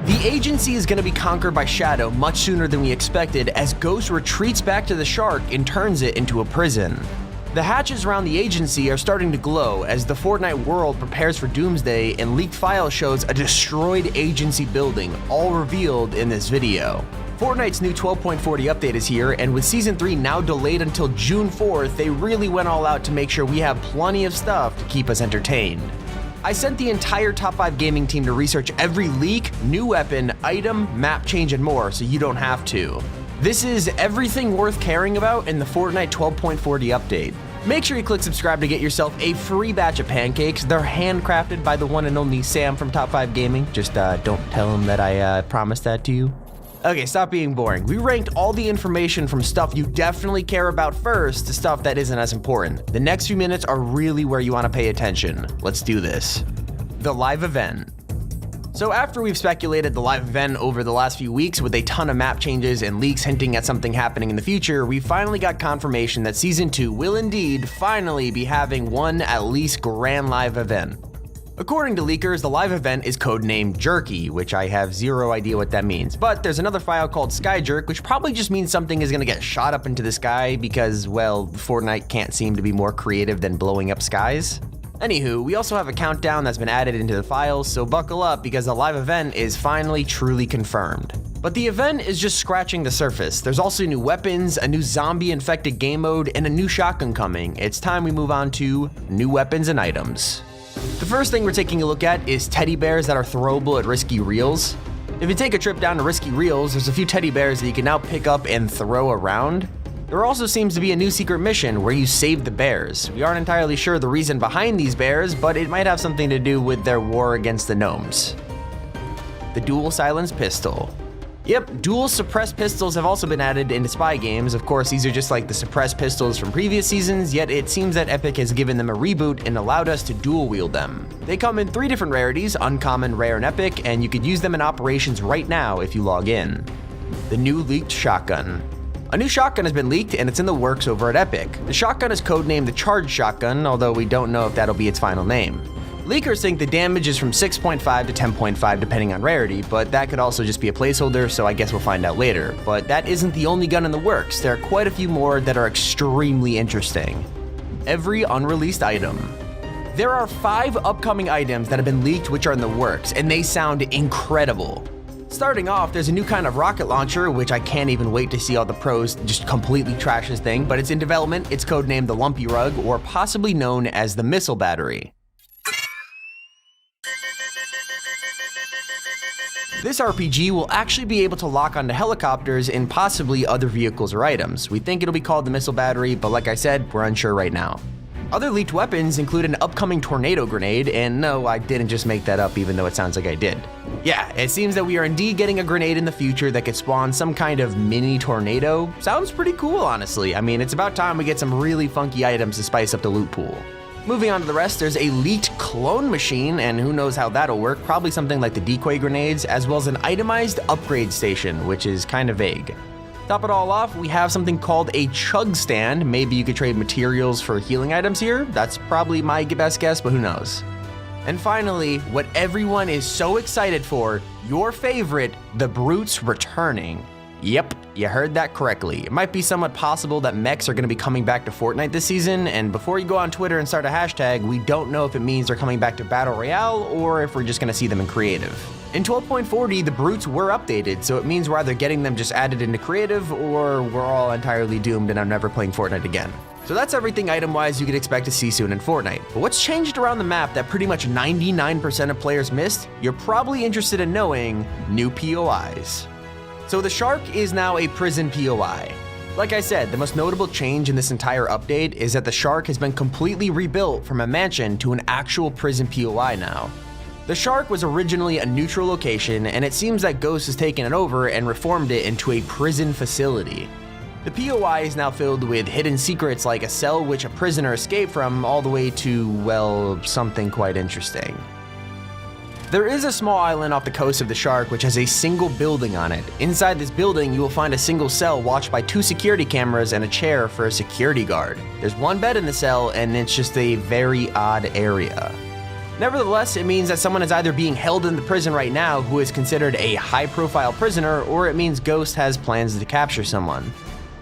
The agency is going to be conquered by Shadow much sooner than we expected as Ghost retreats back to the shark and turns it into a prison. The hatches around the agency are starting to glow as the Fortnite world prepares for Doomsday, and leaked file shows a destroyed agency building, all revealed in this video. Fortnite's new 12.40 update is here, and with Season 3 now delayed until June 4th, they really went all out to make sure we have plenty of stuff to keep us entertained. I sent the entire Top 5 gaming team to research every leak, new weapon, item, map change, and more, so you don't have to. This is everything worth caring about in the Fortnite 12.40 update. Make sure you click subscribe to get yourself a free batch of pancakes. They're handcrafted by the one and only Sam from Top 5 Gaming. Just don't tell him that I promised that to you. Okay, stop being boring. We ranked all the information from stuff you definitely care about first to stuff that isn't as important. The next few minutes are really where you want to pay attention. Let's do this. The live event. So after we've speculated the live event over the last few weeks with a ton of map changes and leaks hinting at something happening in the future, we finally got confirmation that Season 2 will indeed finally be having one at least grand live event. According to leakers, the live event is codenamed Jerky, which I have zero idea what that means. But there's another file called Skyjerk, which probably just means something is gonna get shot up into the sky because, well, Fortnite can't seem to be more creative than blowing up skies. Anywho, we also have a countdown that's been added into the files, so buckle up because the live event is finally truly confirmed. But the event is just scratching the surface. There's also new weapons, a new zombie-infected game mode, and a new shotgun coming. It's time we move on to new weapons and items. The first thing we're taking a look at is teddy bears that are throwable at Risky Reels. If you take a trip down to Risky Reels, there's a few teddy bears that you can now pick up and throw around. There also seems to be a new secret mission where you save the bears. We aren't entirely sure the reason behind these bears, but it might have something to do with their war against the gnomes. The dual silence pistol. Yep, dual suppressed pistols have also been added into spy games. Of course, these are just like the suppressed pistols from previous seasons, yet it seems that Epic has given them a reboot and allowed us to dual wield them. They come in 3 different rarities, uncommon, rare, and epic, and you could use them in operations right now if you log in. The new leaked shotgun. A new shotgun has been leaked and it's in the works over at Epic. The shotgun is codenamed the Charged Shotgun, although we don't know if that'll be its final name. Leakers think the damage is from 6.5 to 10.5 depending on rarity, but that could also just be a placeholder, so I guess we'll find out later. But that isn't the only gun in the works. There are quite a few more that are extremely interesting. Every unreleased item. There are 5 upcoming items that have been leaked which are in the works, and they sound incredible. Starting off, there's a new kind of rocket launcher, which I can't even wait to see all the pros just completely trash this thing, but it's in development. It's codenamed the Lumpy Rug, or possibly known as the Missile Battery. This RPG will actually be able to lock onto helicopters and possibly other vehicles or items. We think it'll be called the Missile Battery, but like I said, we're unsure right now. Other leaked weapons include an upcoming tornado grenade, and no, I didn't just make that up even though it sounds like I did. Yeah, it seems that we are indeed getting a grenade in the future that could spawn some kind of mini tornado. Sounds pretty cool, honestly. I mean, it's about time we get some really funky items to spice up the loot pool. Moving on to the rest, there's a leaked clone machine, and who knows how that'll work, probably something like the decoy grenades, as well as an itemized upgrade station, which is kind of vague. Top it all off, we have something called a chug stand. Maybe you could trade materials for healing items here. That's probably my best guess, but who knows. And finally, what everyone is so excited for, your favorite, the Brutes returning. Yep, you heard that correctly. It might be somewhat possible that mechs are going to be coming back to Fortnite this season, and before you go on Twitter and start a hashtag, we don't know if it means they're coming back to Battle Royale or if we're just going to see them in creative. In 12.40, the Brutes were updated, so it means we're either getting them just added into creative or we're all entirely doomed and I'm never playing Fortnite again. So that's everything item-wise you could expect to see soon in Fortnite. But what's changed around the map that pretty much 99% of players missed? You're probably interested in knowing new POIs. So the Shark is now a prison POI. Like I said, the most notable change in this entire update is that the Shark has been completely rebuilt from a mansion to an actual prison POI now. The Shark was originally a neutral location, and it seems that Ghost has taken it over and reformed it into a prison facility. The POI is now filled with hidden secrets like a cell which a prisoner escaped from all the way to, well, something quite interesting. There is a small island off the coast of the Shark which has a single building on it. Inside this building, you will find a single cell watched by 2 security cameras and a chair for a security guard. There's 1 bed in the cell, and it's just a very odd area. Nevertheless, it means that someone is either being held in the prison right now who is considered a high-profile prisoner, or it means Ghost has plans to capture someone.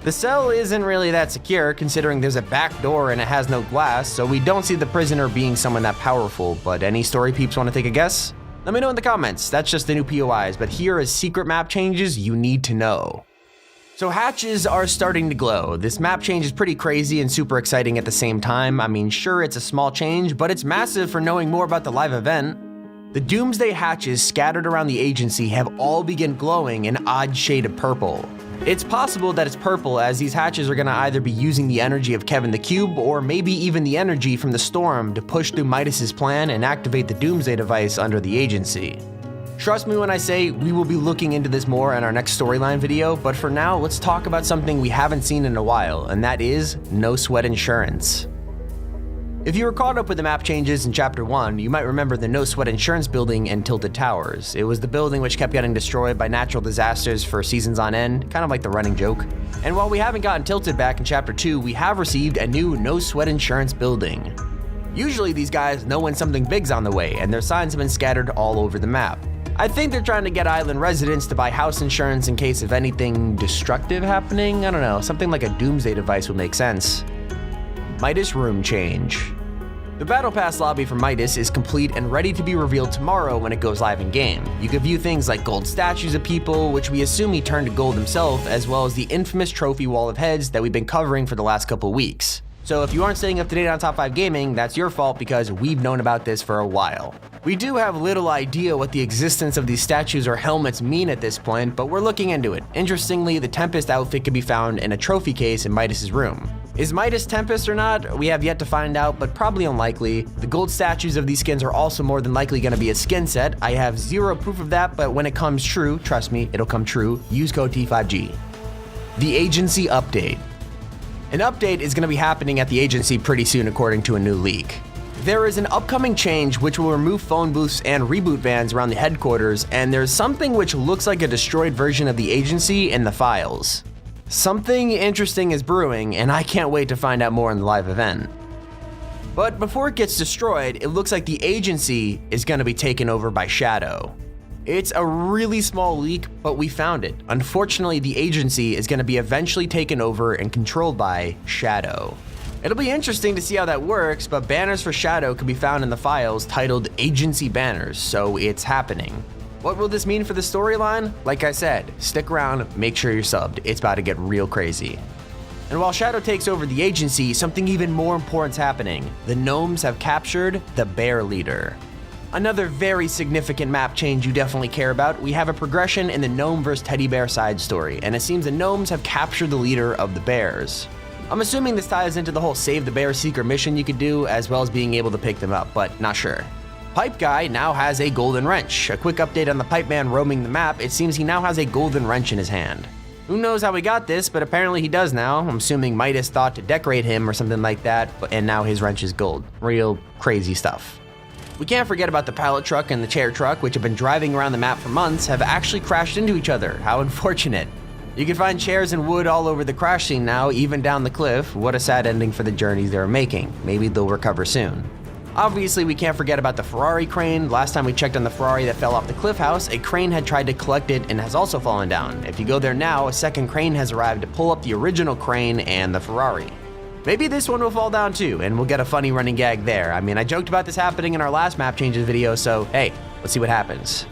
The cell isn't really that secure, considering there's a back door and it has no glass, so we don't see the prisoner being someone that powerful, but any story peeps want to take a guess? Let me know in the comments. That's just the new POIs, but here is secret map changes you need to know. So hatches are starting to glow. This map change is pretty crazy and super exciting at the same time. I mean, sure, it's a small change, but it's massive for knowing more about the live event. The Doomsday hatches scattered around the agency have all begun glowing an odd shade of purple. It's possible that it's purple, as these hatches are going to either be using the energy of Kevin the Cube, or maybe even the energy from the storm to push through Midas's plan and activate the Doomsday device under the agency. Trust me when I say we will be looking into this more in our next storyline video, but for now, let's talk about something we haven't seen in a while, and that is no sweat insurance. If you were caught up with the map changes in Chapter 1, you might remember the no sweat insurance building and Tilted Towers. It was the building which kept getting destroyed by natural disasters for seasons on end, kind of like the running joke. And while we haven't gotten Tilted back in Chapter 2, we have received a new no sweat insurance building. Usually these guys know when something big's on the way, and their signs have been scattered all over the map. I think they're trying to get island residents to buy house insurance in case of anything destructive happening. I don't know, something like a doomsday device would make sense. Midas room change. The Battle Pass lobby for Midas is complete and ready to be revealed tomorrow when it goes live in game. You can view things like gold statues of people, which we assume he turned to gold himself, as well as the infamous trophy wall of heads that we've been covering for the last couple weeks. So if you aren't staying up to date on Top 5 Gaming, that's your fault because we've known about this for a while. We do have little idea what the existence of these statues or helmets mean at this point, but we're looking into it. Interestingly, the Tempest outfit can be found in a trophy case in Midas's room. Is Midas Tempest or not? We have yet to find out, but probably unlikely. The gold statues of these skins are also more than likely going to be a skin set. I have zero proof of that, but when it comes true, trust me, it'll come true. Use code T5G. The Agency Update. An update is going to be happening at the agency pretty soon according to a new leak. There is an upcoming change which will remove phone booths and reboot vans around the headquarters, and there's something which looks like a destroyed version of the agency in the files. Something interesting is brewing, and I can't wait to find out more in the live event. But before it gets destroyed, it looks like the agency is going to be taken over by Shadow. It's a really small leak, but we found it. Unfortunately, the agency is going to be eventually taken over and controlled by Shadow. It'll be interesting to see how that works, but banners for Shadow can be found in the files titled Agency Banners, so it's happening. What will this mean for the storyline? Like I said, stick around, make sure you're subbed. It's about to get real crazy. And while Shadow takes over the agency, something even more important's happening. The gnomes have captured the Bear Leader. Another very significant map change you definitely care about. We have a progression in the gnome vs teddy bear side story, and it seems the gnomes have captured the leader of the bears. I'm assuming this ties into the whole save the bear secret mission you could do, as well as being able to pick them up, but not sure. Pipe Guy now has a golden wrench. A quick update on the Pipe Man roaming the map, it seems he now has a golden wrench in his hand. Who knows how he got this, but apparently he does now. I'm assuming Midas thought to decorate him or something like that, and now his wrench is gold. Real crazy stuff. We can't forget about the pallet truck and the chair truck, which have been driving around the map for months, have actually crashed into each other. How unfortunate. You can find chairs and wood all over the crash scene now, even down the cliff. What a sad ending for the journeys they were making. Maybe they'll recover soon. Obviously, we can't forget about the Ferrari crane. Last time we checked on the Ferrari that fell off the cliff house, a crane had tried to collect it and has also fallen down. If you go there now, a second crane has arrived to pull up the original crane and the Ferrari. Maybe this one will fall down too, and we'll get a funny running gag there. I mean, I joked about this happening in our last map changes video, so hey, let's see what happens.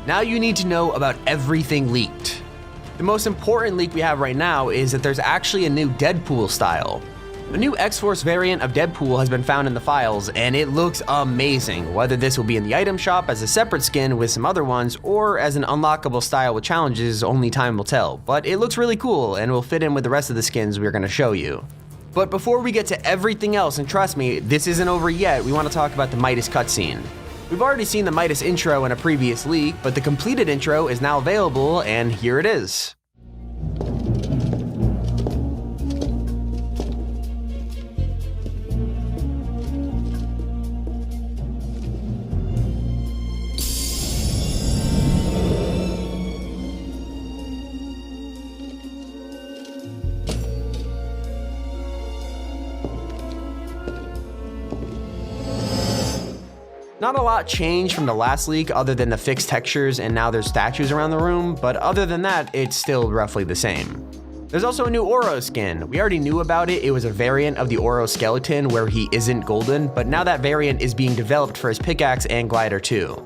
Now you need to know about everything leaked. The most important leak we have right now is that there's actually a new Deadpool style. A new X-Force variant of Deadpool has been found in the files, and it looks amazing. Whether this will be in the item shop as a separate skin with some other ones, or as an unlockable style with challenges, only time will tell. But it looks really cool, and will fit in with the rest of the skins we're going to show you. But before we get to everything else, and trust me, this isn't over yet, we want to talk about the Midas cutscene. We've already seen the Midas intro in a previous leak, but the completed intro is now available, and here it is. Not a lot changed from the last leak other than the fixed textures and now there's statues around the room, but other than that, it's still roughly the same. There's also a new Oro skin. We already knew about it. It was a variant of the Oro skeleton where he isn't golden, but now that variant is being developed for his pickaxe and glider too.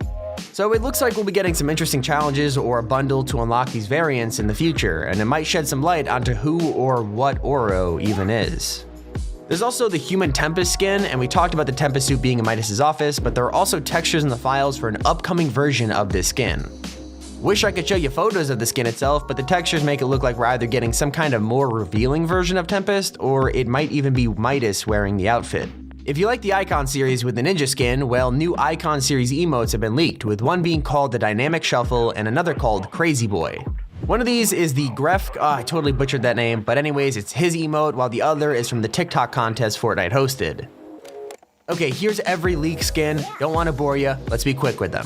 So it looks like we'll be getting some interesting challenges or a bundle to unlock these variants in the future, and it might shed some light onto who or what Oro even is. There's also the Human Tempest skin, and we talked about the Tempest suit being in Midas's office, but there are also textures in the files for an upcoming version of this skin. Wish I could show you photos of the skin itself, but the textures make it look like we're either getting some kind of more revealing version of Tempest, or it might even be Midas wearing the outfit. If you like the Icon series with the ninja skin, well, new Icon series emotes have been leaked, with one being called the Dynamic Shuffle and another called Crazy Boy. One of these is the Gref, I totally butchered that name, but anyways, it's his emote, while the other is from the TikTok contest Fortnite hosted. Okay, here's every leak skin. Don't want to bore you, let's be quick with them.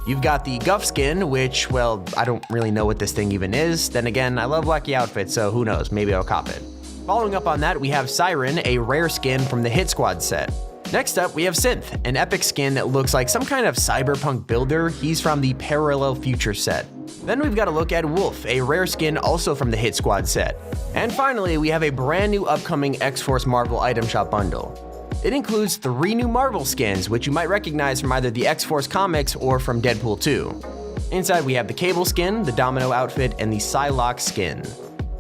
You've got the Guff skin, which, well, I don't really know what this thing even is. Then again, I love wacky outfits, so who knows, maybe I'll cop it. Following up on that, we have Siren, a rare skin from the Hit Squad set. Next up, we have Synth, an epic skin that looks like some kind of cyberpunk builder. He's from the Parallel Future set. Then we've got to look at Wolf, a rare skin also from the Hit Squad set. And finally, we have a brand new upcoming X-Force Marvel item shop bundle. It includes 3 new Marvel skins, which you might recognize from either the X-Force comics or from Deadpool 2. Inside we have the Cable skin, the Domino outfit, and the Psylocke skin.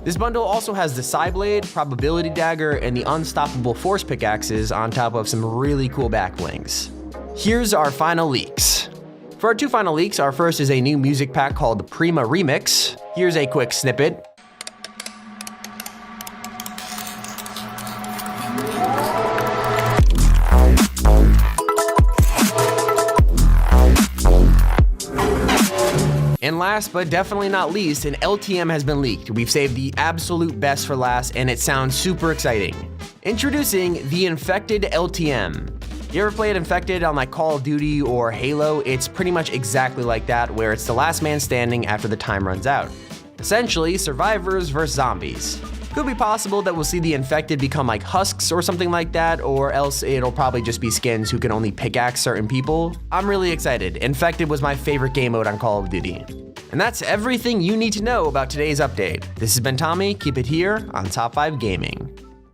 This bundle also has the Psyblade, Probability Dagger, and the Unstoppable Force pickaxes on top of some really cool backblings. Here's our final leaks. For our 2 final leaks, our first is a new music pack called Prima Remix. Here's a quick snippet. And last but definitely not least, an LTM has been leaked. We've saved the absolute best for last, and it sounds super exciting. Introducing the Infected LTM. You ever played Infected on like Call of Duty or Halo? It's pretty much exactly like that, where it's the last man standing after the time runs out. Essentially, survivors versus zombies. Could be possible that we'll see the Infected become like husks or something like that, or else it'll probably just be skins who can only pickaxe certain people. I'm really excited. Infected was my favorite game mode on Call of Duty. And that's everything you need to know about today's update. This has been Tommy, keep it here on Top 5 Gaming.